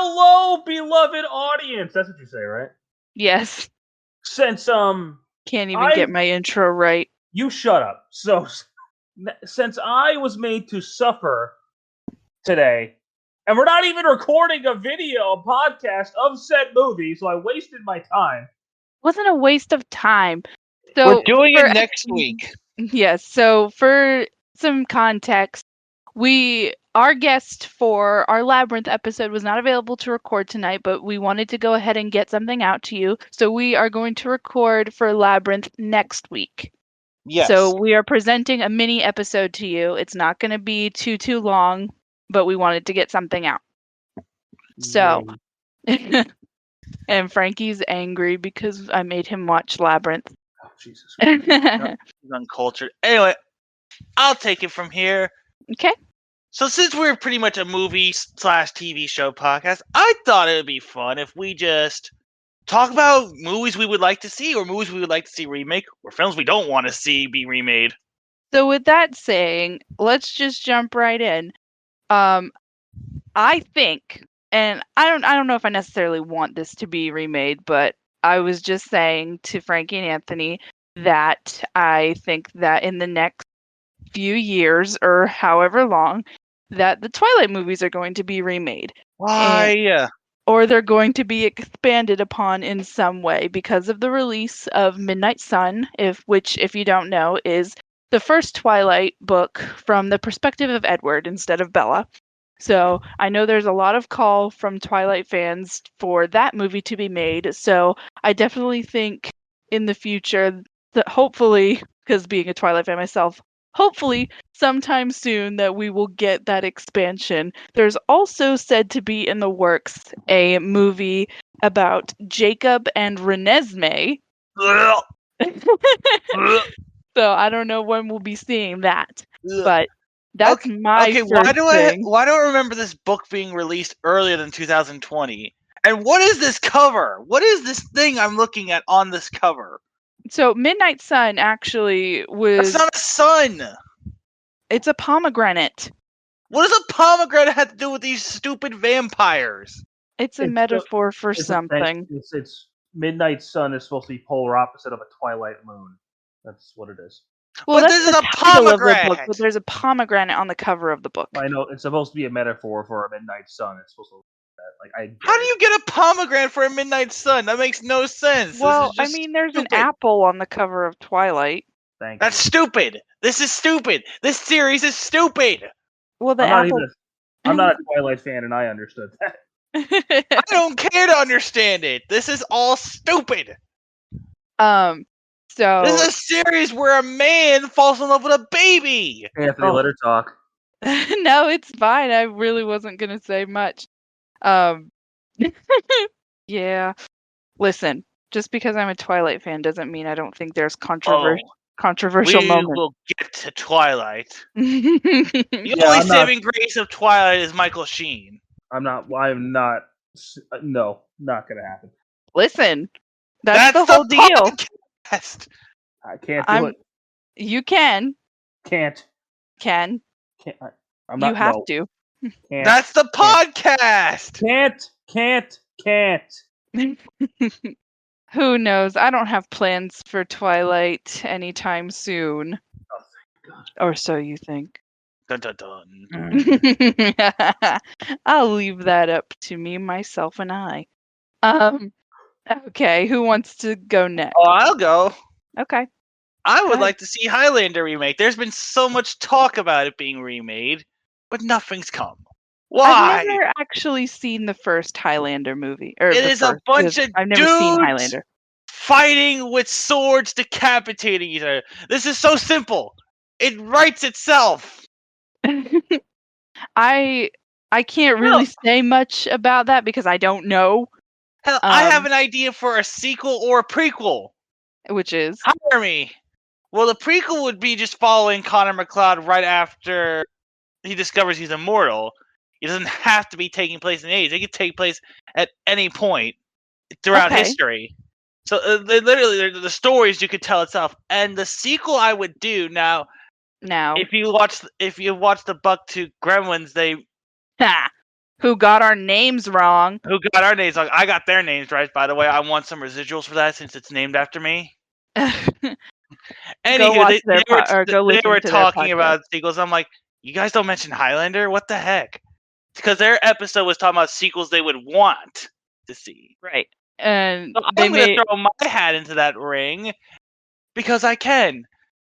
Hello, beloved audience. That's what you say, right? Yes. Since Can't even get my intro right. You shut up. So since I was made to suffer today, and we're not even recording a podcast of said movie, so I wasted my time. Wasn't a waste of time. So we're doing it next week. Yes. So for some context, our guest for our Labyrinth episode was not available to record tonight, but we wanted to go ahead and get something out to you. So we are going to record for Labyrinth next week. Yes. So we are presenting a mini episode to you. It's not going to be too long, but we wanted to get something out. So, and Frankie's angry because I made him watch Labyrinth. Oh, Jesus. He's uncultured. Anyway, I'll take it from here. Okay. So since we're pretty much a movie/TV show podcast, I thought it would be fun if we just talk about movies we would like to see, or movies we would like to see remake, or films we don't want to see be remade. So with that saying, let's just jump right in. I think, and I don't know if I necessarily want this to be remade, but I was just saying to Frankie and Anthony that I think that in the next few years or however long that the Twilight movies are going to be remade. Why? Or they're going to be expanded upon in some way because of the release of Midnight Sun, which, if you don't know, is the first Twilight book from the perspective of Edward instead of Bella. So I know there's a lot of call from Twilight fans for that movie to be made. So I definitely think in the future that hopefully, because being a Twilight fan myself, hopefully sometime soon that we will get that expansion. There's also said to be in the works a movie about Jacob and Renesmee. So I don't know when we'll be seeing that, but that's my first thing. Why do I remember this book being released earlier than 2020? And what is this cover? What is this thing I'm looking at on this cover? So Midnight Sun actually was... That's not a sun! It's a pomegranate. What does a pomegranate have to do with these stupid vampires? It's a metaphor for something. It's Midnight Sun is supposed to be polar opposite of a twilight moon. That's what it is. Well, but that's the title of the book, but there's a pomegranate on the cover of the book. I know, it's supposed to be a metaphor for a midnight sun. It's supposed to look like that. How do you get a pomegranate for a midnight sun? That makes no sense. Well, I mean, there's an apple on the cover of Twilight. That's stupid. This is stupid. This series is stupid. Well, I'm not a Twilight fan, and I understood that. I don't care to understand it. This is all stupid. So this is a series where a man falls in love with a baby. Anthony, let her talk. No, it's fine. I really wasn't gonna say much. Yeah. Listen, just because I'm a Twilight fan doesn't mean I don't think there's controversial moments. We will get to Twilight. The only saving grace of Twilight is Michael Sheen. I'm not. No, not gonna happen. Listen, that's the whole deal. I can't do it. You can. Can't. Can. I'm not. You have to. Can't. That's the podcast. Can't. Who knows? I don't have plans for Twilight anytime soon. Oh, thank God. Or so you think. Dun, dun, dun. I'll leave that up to me, myself, and I. Okay, who wants to go next? Oh, I'll go. Okay. I would like to see Highlander remake. There's been so much talk about it being remade, but nothing's come. Why? I've never actually seen the first Highlander movie. It is a bunch of I've never seen Highlander. Fighting with swords, decapitating each other. This is so simple. It writes itself. I can't really say much about that because I don't know. Hell, I have an idea for a sequel or a prequel. Which is? Hire me. Well, the prequel would be just following Connor McLeod right after he discovers he's immortal. It doesn't have to be taking place in the 80s. It could take place at any point throughout history. So literally, the stories you could tell itself. And the sequel I would do now. If you watch the Buck to Gremlins, Who got our names wrong? Who got our names? I got their names right, by the way. I want some residuals for that since it's named after me. Anywho, watch their go they listen were to their talking podcast. about sequels. I'm like, you guys don't mention Highlander? What the heck? Because their episode was talking about sequels they would want to see. Right. And So I'm going to throw my hat into that ring because I can.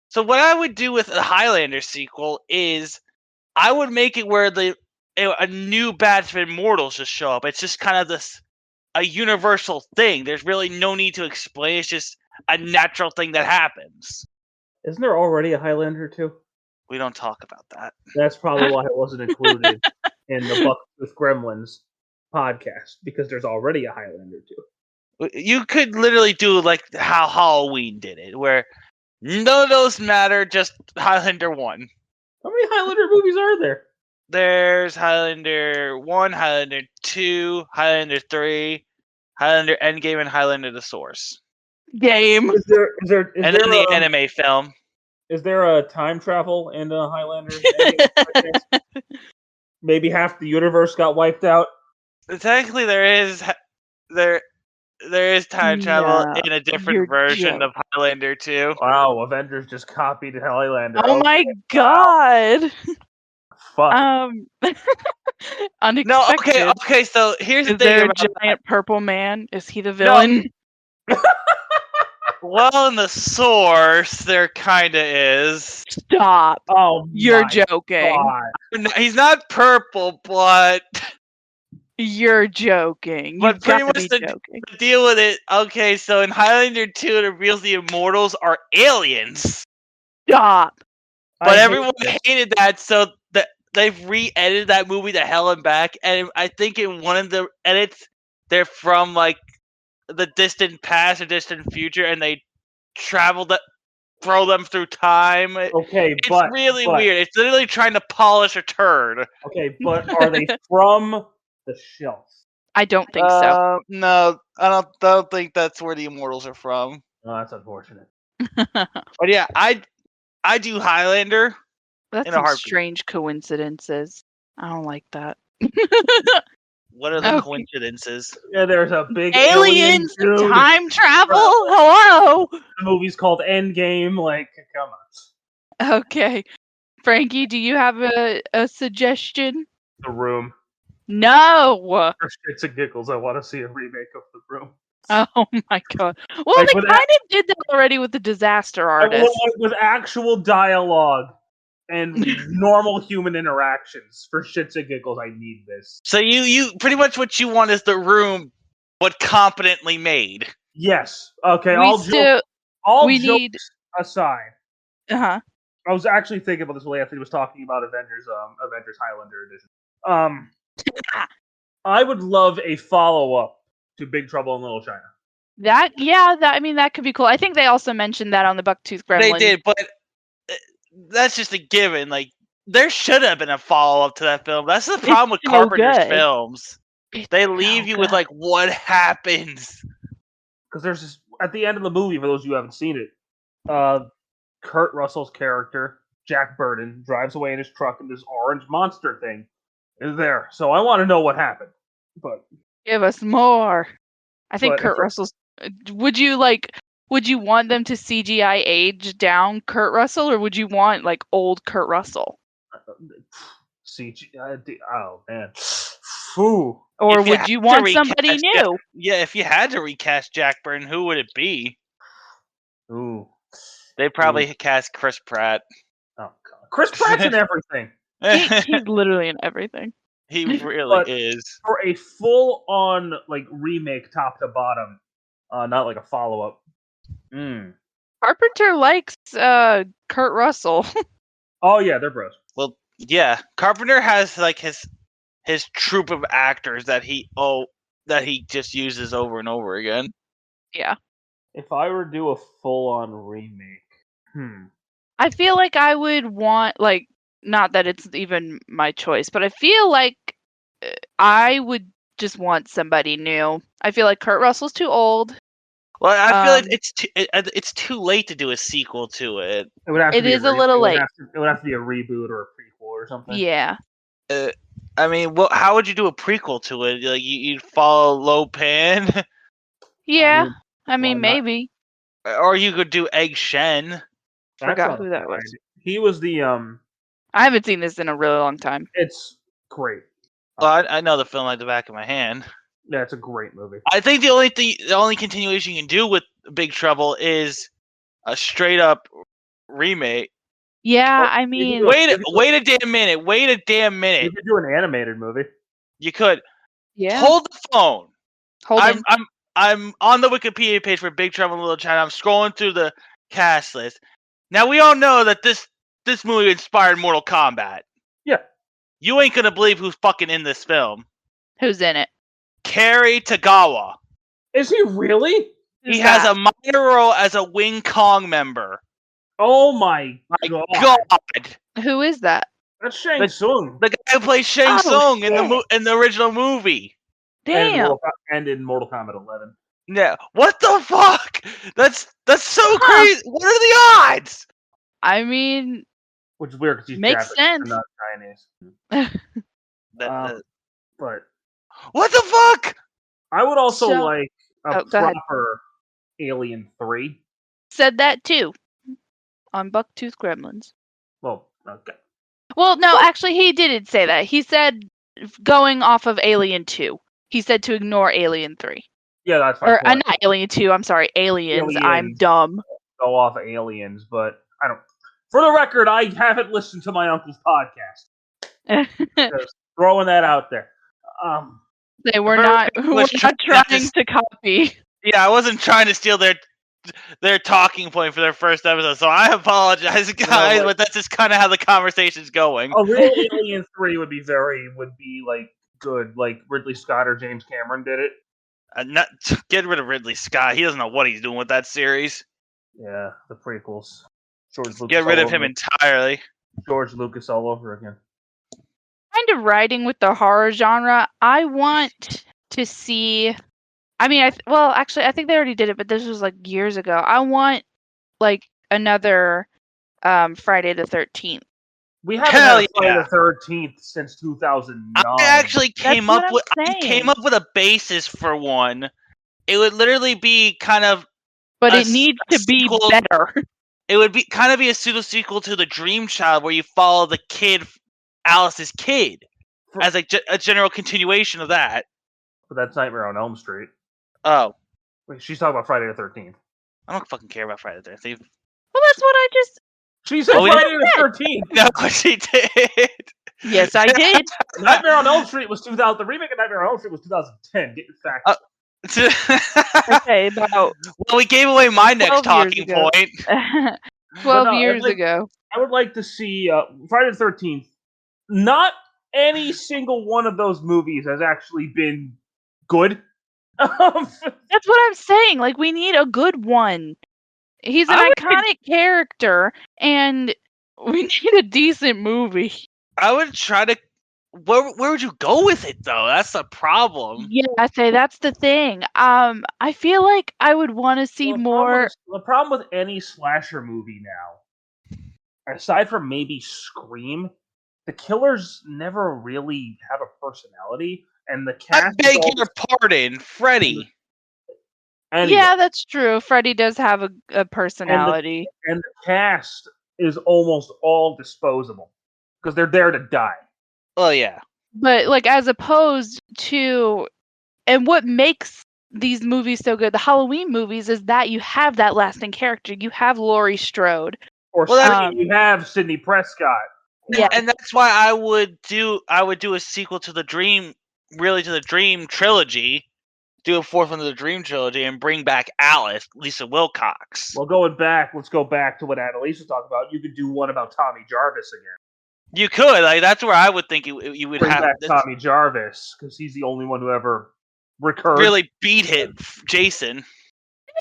So what I would do with a Highlander sequel is I would make it where a new batch of immortals just show up. It's just kind of a universal thing. There's really no need to explain. It's just a natural thing that happens. Isn't there already a Highlander too? We don't talk about that. That's probably why it wasn't included in the Buck with Gremlins podcast, because there's already a Highlander too. You could literally do like how Halloween did it, where none of those matter, just Highlander 1. How many Highlander movies are there? There's Highlander 1, Highlander 2, Highlander 3, Highlander Endgame, and Highlander the Source. Game. Is there and then the anime film. Is there a time travel in the Highlander? Maybe half the universe got wiped out. Technically, there is time travel in a different version of Highlander 2. Wow, Avengers just copied Highlander. Oh my god! Fuck. Unexpected. No, okay. So here's the thing. Is there a about giant purple man? Is he the villain? No. Well, in the Source, there kinda is. Stop! Oh, you're joking. God. He's not purple, but you're joking. But pretty much the deal with it. Okay, so in Highlander 2, it reveals the Immortals are aliens. Stop. But everyone hated that, so they've re-edited that movie to hell and back. And I think in one of the edits, they're from like the distant past or distant future, and they throw them through time. Okay, it's really weird. It's literally trying to polish a turd. Okay, but are they from the shelf? I don't think so. No, I don't think that's where the Immortals are from. Oh, that's unfortunate. But yeah, I do Highlander. That's some strange coincidences. I don't like that. What are the coincidences? Yeah, there's a big aliens, time travel. Hello. The movie's called Endgame. Like, come on. Okay, Frankie, do you have a suggestion? The Room. No. For shits and giggles, I want to see a remake of The Room. Oh my god. Well, like, they kind of did that already with the Disaster Artist. With actual dialogue and normal human interactions. For shits and giggles, I need this. So you pretty much what you want is The Room, but competently made. Yes. Okay. Jokes aside. I was actually thinking about this when Anthony was talking about Avengers Highlander Edition. I would love a follow-up to Big Trouble in Little China. That could be cool. I think they also mentioned that on the Bucktooth Gremlin. They did, but that's just a given. Like, there should have been a follow-up to that film. That's the problem with Carpenter's films. They leave you with, like, what happens? Because there's this, at the end of the movie, for those of you who haven't seen it, Kurt Russell's character, Jack Burton, drives away in his truck, and this orange monster thing is there. So I want to know what happened. But give us more. I think Kurt Russell's... Would you want them to CGI age down Kurt Russell, or would you want, like, old Kurt Russell? CGI... Oh, man. Ooh. Or would you want somebody new? Yeah, if you had to recast Jack Burton, who would it be? Ooh. They'd probably cast Chris Pratt. Oh, God. Chris Pratt's in everything. He's literally in everything. He really is. For a full-on, like, remake top to bottom, not like a follow-up. Carpenter likes Kurt Russell. Oh yeah, they're bros. Well, yeah, Carpenter has like his troupe of actors that he just uses over and over again. Yeah. If I were to do a full-on remake, I feel like I would want, like, not that it's even my choice, but I feel like I would just want somebody new. I feel like Kurt Russell's too old. Well, I feel like it's too late to do a sequel to it. It is a little late. It would have to be a reboot or a prequel or something. Yeah. I mean, how would you do a prequel to it? Like you'd follow Lo Pan, Yeah, I why mean not? maybe. or you could do Egg Shen. That's Forgot not who a that bad was. idea. He was the I haven't seen this in a really long time. It's great. Well, I know the film like the back of my hand. Yeah, it's a great movie. I think the only continuation you can do with Big Trouble is a straight up remake. Yeah, I You mean, could Wait a damn minute. Wait a damn You minute. could do an animated movie. You could yeah. hold the phone. Holding. I'm on the Wikipedia page for Big Trouble in Little China. I'm scrolling through the cast list. Now we all know that this movie inspired Mortal Kombat. Yeah. You ain't gonna believe who's fucking in this film. Who's in it? Kerry Tagawa. Is he really? He has a minor role as a Wing Kong member. Oh my god. God. Who is that? That's Shang Tsung. The guy who plays Shang Oh, Tsung in shit. in the original movie. Damn. And in Mortal Kombat 11. Yeah. What the fuck? That's so crazy. What are the odds? I mean, Which is weird because he's makes Japanese sense. and not Chinese. But What the fuck? I would also So- like a go ahead. proper Alien 3. Said that too. On Bucktooth Gremlins. Well, okay. Well, no, actually, he didn't say that. He said going off of Alien 2. He said to ignore Alien 3. Yeah, that's my Or point. not Alien 2, I'm sorry, Aliens. I'm Aliens. dumb. Go off Aliens, but I don't. For the record, I haven't listened to my uncle's podcast. Just throwing that out there. They were Very not much trying trying to copy. Yeah, I wasn't trying to steal their talking point for their first episode, so I apologize, guys. But that's just kind of how the conversation's going. A real Alien 3 would be like good, like Ridley Scott or James Cameron did it. Not get rid of Ridley Scott. He doesn't know what he's doing with that series. Yeah, the prequels. George Lucas. Get rid of him entirely. George Lucas all over again. Kind of writing with the horror genre. I want to see. I mean, actually, I think they already did it, but this was like years ago. I want like another Friday the 13th. We haven't Hell had Friday yeah. the 13th since 2009. I actually came That's up what with I'm I came saying. up with a basis for one. It would literally be kind of But a it needs to be sequel- better. it would be kind of be a pseudo sequel to the Dream Child, where you follow the kid, Alice's kid, as a general continuation of that. But that's Nightmare on Elm Street. Oh, Wait, she's talking about Friday the 13th. I don't fucking care about Friday the 13th. Well, that's what I just. She said Oh, Friday the 13th. No, she did. Yes, I did. Nightmare on Elm Street was 2000. The remake of Nightmare on Elm Street was 2010. Get your facts. Okay, about Well, we gave away my next 12 years talking ago. point. 12 no, years like- ago. I would like to see Friday the 13th. Not any single one of those movies has actually been good. That's what I'm saying. Like, we need a good one. He's an I would iconic character, and we need a decent movie. I would try to. Where would you go with it though? That's the problem. Yeah, I say that's the thing. I feel like I would want to see more. The problem with any slasher movie now, aside from maybe Scream, the killers never really have a personality, and the I cast. beg your pardon, Freddy. Anyway, Yeah, that's true. Freddy does have a personality. and the cast is almost all disposable because they're there to die. Oh yeah. But like as opposed to, and what makes these movies so good, the Halloween movies, is that you have that lasting character. You have Laurie Strode. Or you have Sidney Prescott. Yeah, And that's why I would do a sequel to the Dream trilogy, do a fourth one of the Dream trilogy, and bring back Alice, Lisa Wilcox. Well, let's go back to what Annalise was talking about. You could do one about Tommy Jarvis again. You could, like, that's where I would think you would Bring have back Tommy Jarvis because he's the only one who ever recurred. really beat hit Jason.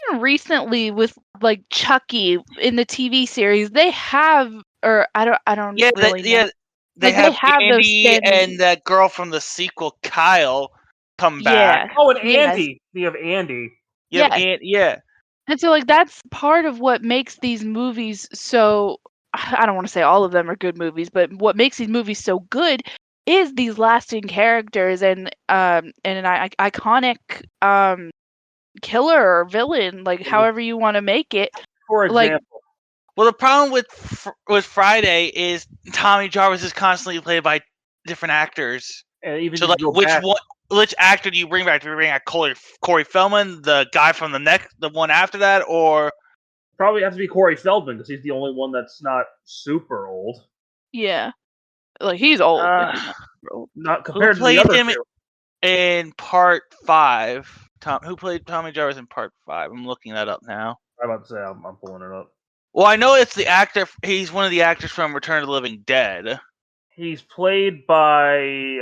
even recently with like Chucky in the TV series, they have, or I don't Yeah, really know. they Like, have those Andy standing- and that girl from the sequel, Kyle, come back. Yeah. Oh, and Yes. Andy. You have Andy. You have Yes. yeah. And so, like, that's part of what makes these movies so. I don't want to say all of them are good movies, but what makes these movies so good is these lasting characters and an iconic killer or villain, like however you want to make it. For Like, example, Well, the problem with Friday is Tommy Jarvis is constantly played by different actors. and even So if like, you go back, which actor do you bring back? Do you bring back Corey Feldman, the guy from the one after that, or probably has to be Corey Feldman because he's the only one that's not super old. yeah, like he's old. Uh, but he's not super old. Not who compared to the played other him two. in Part 5? Who played Tommy Jarvis in Part 5? I'm looking that up now. I'm about to say I'm pulling it up. Well, I know it's the actor. He's one of the actors from Return of the Living Dead. He's played by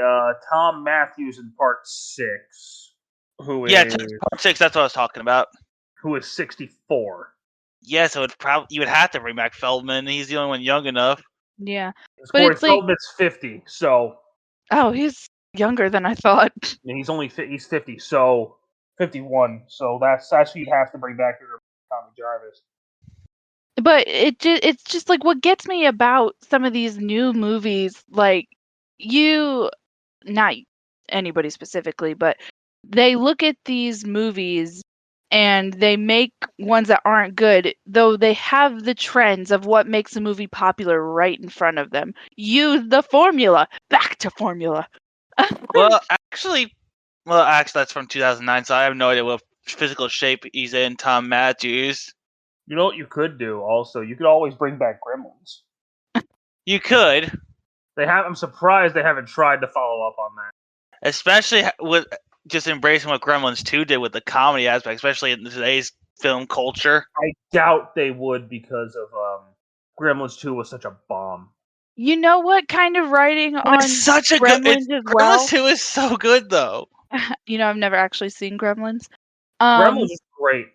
Tom Matthews in Part 6, who Yeah, is Part 6. That's what I was talking about. 64. Yeah, so you would have to bring back Feldman. He's the only one young enough. Yeah, Because but Corey it's like, Feldman's 50, so oh, he's younger than I thought. and he's 50, so 51. So that's who you'd have to bring back here, Tommy Jarvis. But it's just like what gets me about some of these new movies, like not anybody specifically, but they look at these movies and they make ones that aren't good, though they have the trends of what makes a movie popular right in front of them. Use the formula. Back to formula. Well, actually, that's from 2009, so I have no idea what physical shape he's in. Tom Matthews. You know what you could do? Also, you could always bring back Gremlins. You could, I'm surprised they haven't tried to follow up on that. especially with just embracing what Gremlins 2 did with the comedy aspect, especially in today's film culture. I doubt they would because of Gremlins 2 was such a bomb. You know what kind of writing on It's such a good. Gremlins as well? Gremlins 2 is so good though. You know, I've never actually seen Gremlins. Gremlins is great.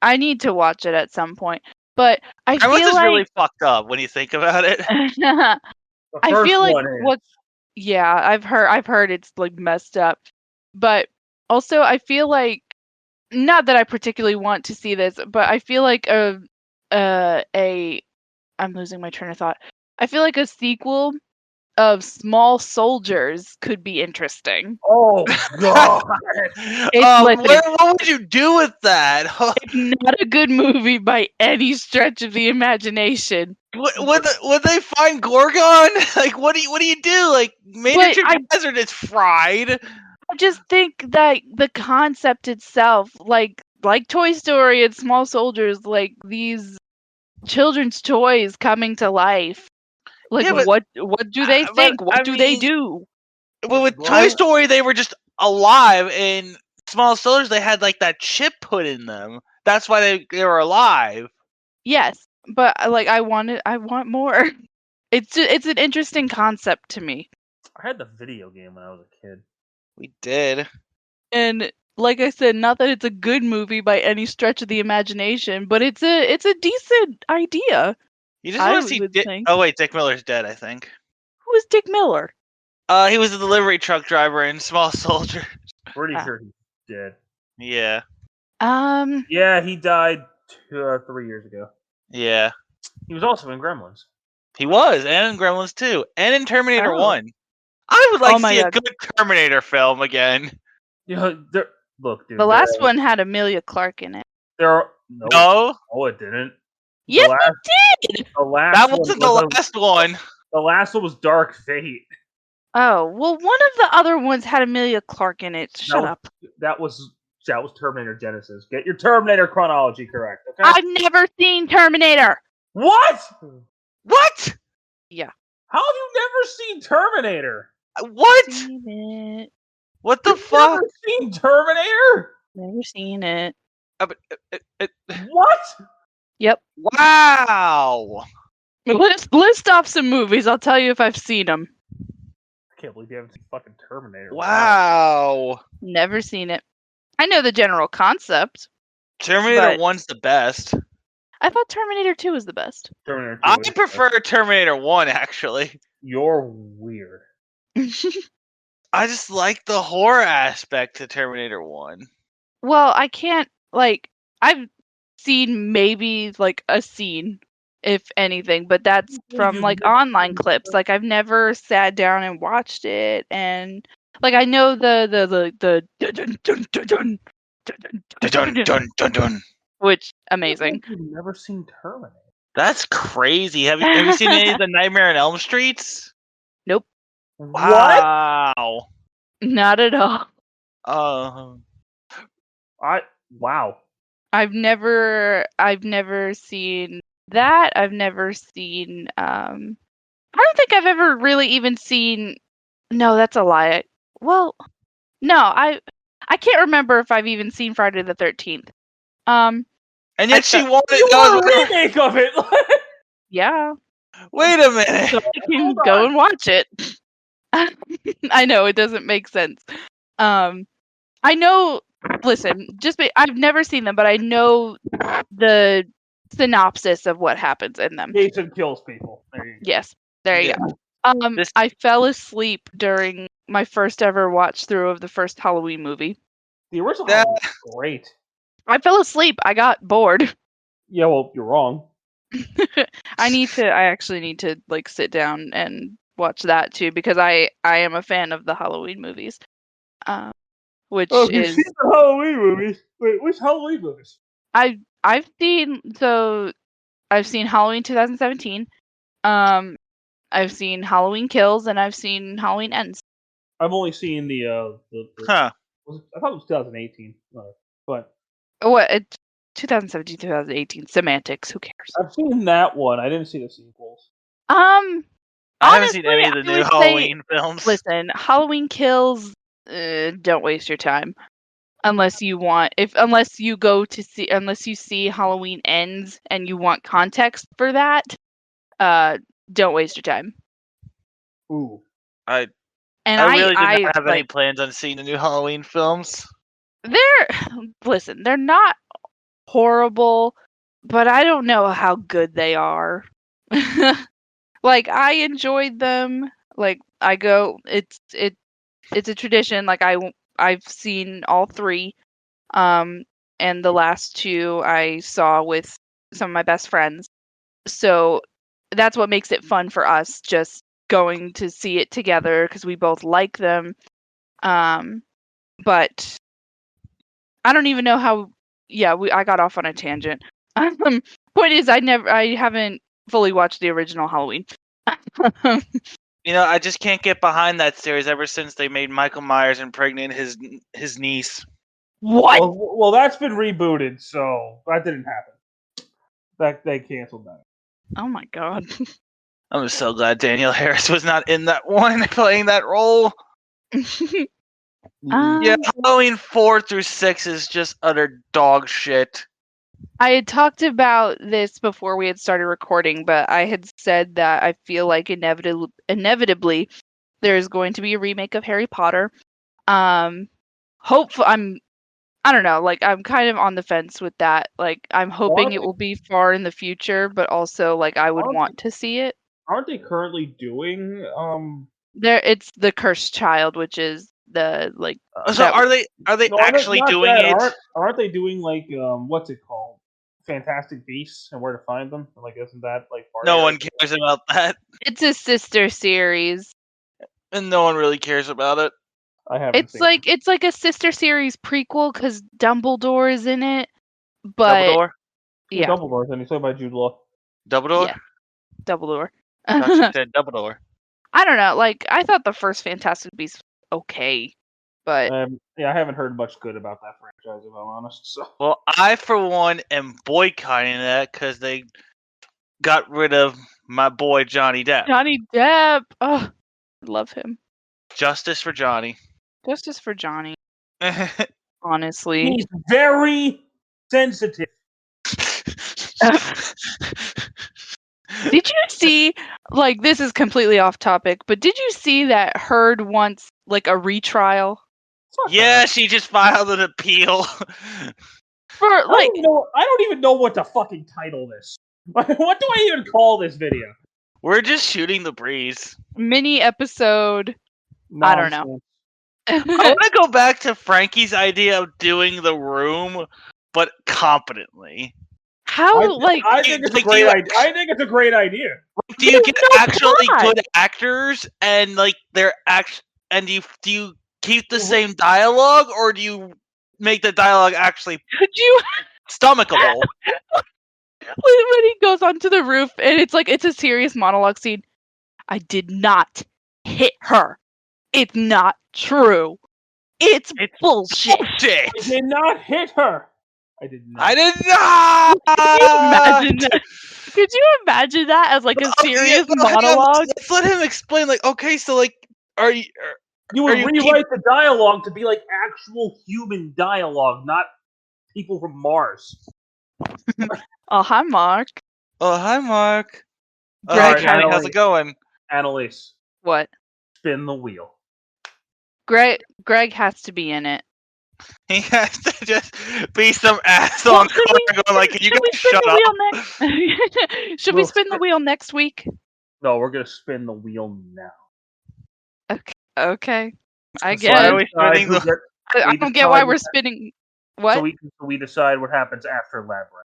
I need to watch it at some point. But I Gremlins feel is like really fucked up when you think about it. The I first feel like one is. yeah, I've heard it's like messed up. But also I feel like, not that I particularly want to see this, but I feel like I'm losing my train of thought. I feel like a sequel of Small Soldiers could be interesting. Oh god! What would you do with that? It's not a good movie by any stretch of the imagination. Would they find Gorgon? Like, what do you do? Like, miniature hazard is fried. I just think that the concept itself, like Toy Story and Small Soldiers, like these children's toys coming to life. Like, Yeah, but- what do they but, think? What I do they mean- do? Well, with Toy Story, they were just alive. In Small Soldiers, they had like that chip put in them. That's why they were alive. Yes, but like I want more. It's an interesting concept to me. I had the video game when I was a kid. We did. And like I said, not that it's a good movie by any stretch of the imagination, but it's a decent idea. You just want to see would think. Oh wait, Dick Miller's dead, I think. Who is Dick Miller? He was a delivery truck driver in Small Soldier. Pretty sure he's dead. Yeah. Yeah, he died 3 years ago. Yeah. He was also in Gremlins. He was, and in Gremlins 2, and in Terminator Oh. 1. I would like Oh to my see a God. good Terminator film again. You know, look, dude. The last one had Amelia Clark in it. No? No, it didn't. Yes, it did. The last That one wasn't the last one. The last one was Dark Fate. Oh, well, one of the other ones had Amelia Clark in it. Shut up. That was Terminator Genesis. Get your Terminator chronology correct, okay? I've never seen Terminator. What? What? Yeah. How have you never seen Terminator? What? Seen it. What the You've fuck? never seen Terminator? Never seen it. What? Yep. Wow. List off some movies. I'll tell you if I've seen them. I can't believe you haven't seen fucking Terminator. Wow. Never seen it. I know the general concept. Terminator But- 1's the best. I thought Terminator 2 was the best. Terminator 2 I is- prefer Terminator 1, actually. You're weird. I just like the horror aspect to Terminator 1. Well, I can't, like, I've seen maybe, like, a scene if anything, but that's from You've like never online seen clips. Like I've never sat down and watched it, and like I know the dun dun dun dun dun dun Dun dun dun dun dun. which amazing. You've never seen Terminator. That's crazy. Have you seen any of the Nightmare on Elm Streets? Nope, What? Wow. not at all. Wow. I've never seen that. I've never seen I don't think I've ever really even seen. No, that's a lie. Well, no, I can't remember if I've even seen Friday the 13th. and yet she wanted. You That want was a remake of it? Yeah, Wait a minute. so I can Hold go on. and watch it. I know it doesn't make sense. I know. Listen, I've never seen them, but I know the synopsis of what happens in them. Jason kills people. There you go. Yes, there you Yeah. go. This- I fell asleep during my first ever watch through of the first Halloween movie. The original That- Halloween was great. I fell asleep. I got bored. Yeah, well, you're wrong. I actually need to like sit down and watch that too because I am a fan of the Halloween movies. Which Oh, you've is seen the Halloween movies? Wait, which Halloween movies? I've seen Halloween 2017. I've seen Halloween Kills and I've seen Halloween Ends. I've only seen the Huh. I thought it was 2018. But What? 2017, 2018. Semantics. Who cares? I've seen that one. I didn't see the sequels. I haven't seen any of the honestly, I new would say- Halloween films. Listen, Halloween Kills. Don't waste your time. Unless you see Halloween Ends and you want context for that, don't waste your time. Ooh. I And really do not have any like, plans on seeing the new Halloween films. they're not horrible, but I don't know how good they are. Like I enjoyed them. Like I go, it's a tradition. Like I've seen all three. And the last two I saw with some of my best friends. So that's what makes it fun for us, just going to see it together because we both like them. But I don't even know how. Yeah, I got off on a tangent. Point is, I haven't fully watched the original Halloween. I just can't get behind that series ever since they made Michael Myers impregnate his niece. What? Well, that's been rebooted, so that didn't happen. They canceled that. Oh my god. I'm so glad Danielle Harris was not in that one playing that role. Yeah, Halloween 4 through 6 is just utter dog shit. I had talked about this before we had started recording, but I had said that I feel like inevitably there's going to be a remake of Harry Potter. I don't know, like I'm kind of on the fence with that. Like I'm hoping it will be far in the future, but also like I would want to see it. Aren't they currently doing It's the Cursed Child, which is the like So are they No, actually not doing that. it? Aren't they doing like what's it called? Fantastic Beasts and Where to Find Them? Like, isn't that like part No of one cares about that, it's a sister series. and no one really cares about it. I haven't It's seen like it's like a sister series prequel because Dumbledore is in it. But Dumbledore? yeah, Dumbledore's and he's played by Jude Law. Dumbledore? Yeah. Dumbledore. Thought you said Dumbledore. I don't know. Like I thought the first Fantastic Beasts was okay, but Yeah, I haven't heard much good about that franchise, if I'm honest. So Well, I for one am boycotting that because they got rid of my boy Johnny Depp. Johnny Depp. Oh, I love him. Justice for Johnny. Justice for Johnny. Honestly, he's very sensitive. did you see? Like this is completely off topic, but did you see that Heard wants like a retrial Yeah, she just filed an appeal. for like I don't even know what to fucking title this. What do I even call this video? We're just shooting the breeze. mini episode. I don't know. I want to go back to Frankie's idea of doing the room, but competently. How, like, I think it's a like, great idea. I think it's a great idea. do you There's get no actually plot. good actors and like they're and do you keep the same dialogue or do you make the dialogue actually could you stomachable? when he goes onto the roof and it's a serious monologue scene. I did not hit her. It's not true. It's bullshit. Bullshit. I did not hit her. I did not. I did not. Could you imagine that? Could you imagine that as like a serious monologue? Let's let him explain. Like, okay, so like, are you? You would Are you rewrite the dialogue to be like actual human dialogue, not people from Mars. Oh, hi, Mark. Oh, hi, Mark. Greg, Hi, Connie, how's it going? Annalise, What? spin the wheel. Greg has to be in it. He has to just be some asshole on should corner going like, "Can you should we guys spin shut the up?" wheel next? Should we We'll spin the wheel next week? No, we're gonna spin the wheel now. Okay. I So guess. Why are we spinning who the? get- I we don't get why decide we're what- spinning. So What? we decide what happens after Labyrinth.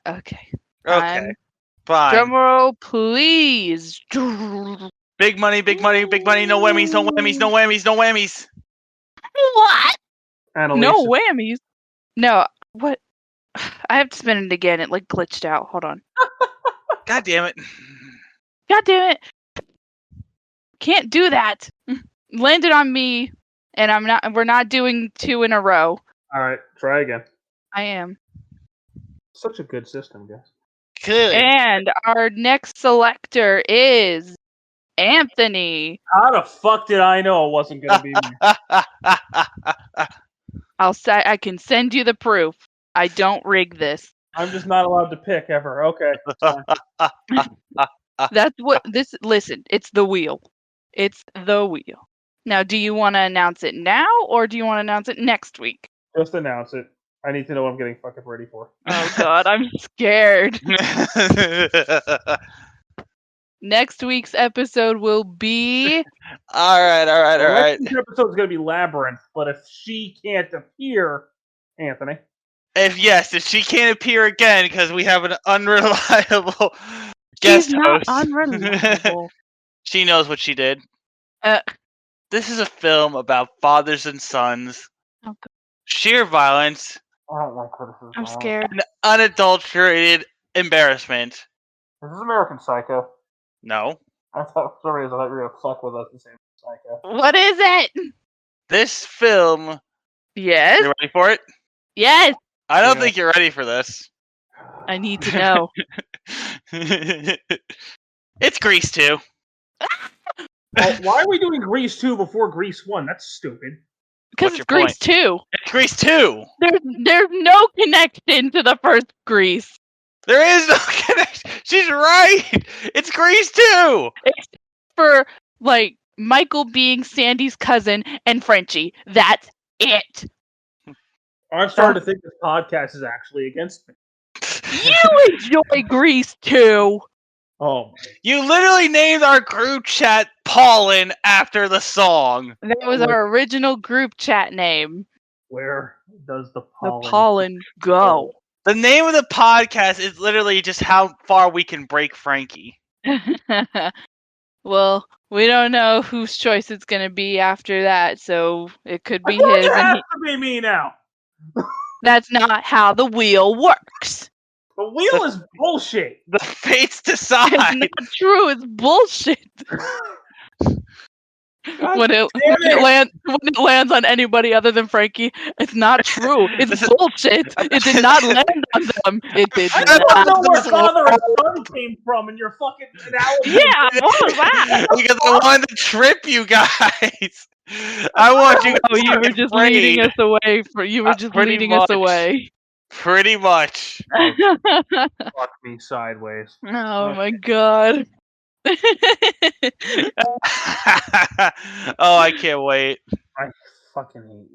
Okay. Okay, fine. Drum roll, please. Big money, big money, big money. No whammies, no whammies, no whammies, no whammies. What? Annalise, No whammies. No. What? I have to spin it again. It like glitched out. Hold on. God damn it. God damn it. Can't do that. Landed on me, and we're not doing 2 in a row. All right, try again. I am. Such a good system, guys. Good. And our next selector is Anthony. How the fuck did I know it wasn't gonna be me? I can send you the proof. I don't rig this. I'm just not allowed to pick ever. Okay. That's what this. Listen, it's the wheel. It's the wheel. Now, do you want to announce it now, or do you want to announce it next week? Just announce it. I need to know what I'm getting fucking ready for. Oh God, I'm scared. Next week's episode will be. all right. Next episode is gonna be Labyrinth, but if she can't appear, Anthony. If she can't appear again because we have an unreliable guest She's not host. unreliable. She knows what she did. Uh, This is a film about fathers and sons, Oh, God. sheer violence, I don't like criticism. I'm scared. and unadulterated embarrassment. This is American Psycho. No. I thought for some reason I thought you were gonna fuck with us and say Psycho. What is it? This film. Yes. You ready for it? Yes. I don't Yeah. think you're ready for this. I need to know. It's Grease 2. Why are we doing Grease 2 before Grease 1? That's stupid. Because What's it's your Grease 2. It's Grease 2. There's no connection to the first Grease. There is no connection. She's right. It's Grease 2. Except for like Michael being Sandy's cousin and Frenchie. That's it. I'm starting to think this podcast is actually against me. You enjoy Grease 2. Oh, You literally named our group chat Pollen after the song. That was our original group chat name. where does the The pollen? pollen go. The name of the podcast is literally just how far we can break Frankie. Well, we don't know whose choice it's going to be after that, so it could I be told his. you it And has to be me now. that's not how the wheel works. The wheel is bullshit. The fates It's decide. not true. It's bullshit. God When it lands on anybody other than Frankie, it's not true. It's bullshit. It did not land on them. It did I not. don't know where father and son came from in your fucking analogy. Yeah, what was that? Because I wanted to trip you guys. I want you guys Oh, you to were get just afraid. leading us away. You were just Pretty leading us much. away. Pretty much. Fuck me sideways. Oh my god. Oh, I can't wait. I fucking hate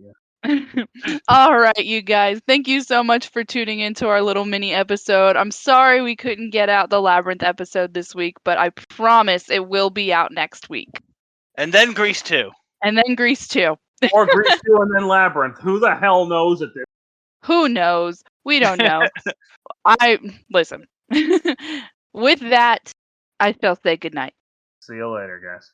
you. All right, you guys. Thank you so much for tuning into our little mini episode. I'm sorry we couldn't get out the Labyrinth episode this week, but I promise it will be out next week. And then Grease 2. And then Grease 2. Or Grease 2 and then Labyrinth. Who the hell knows at this? Who knows? We don't know. Listen. With that, I shall say goodnight. See you later, guys.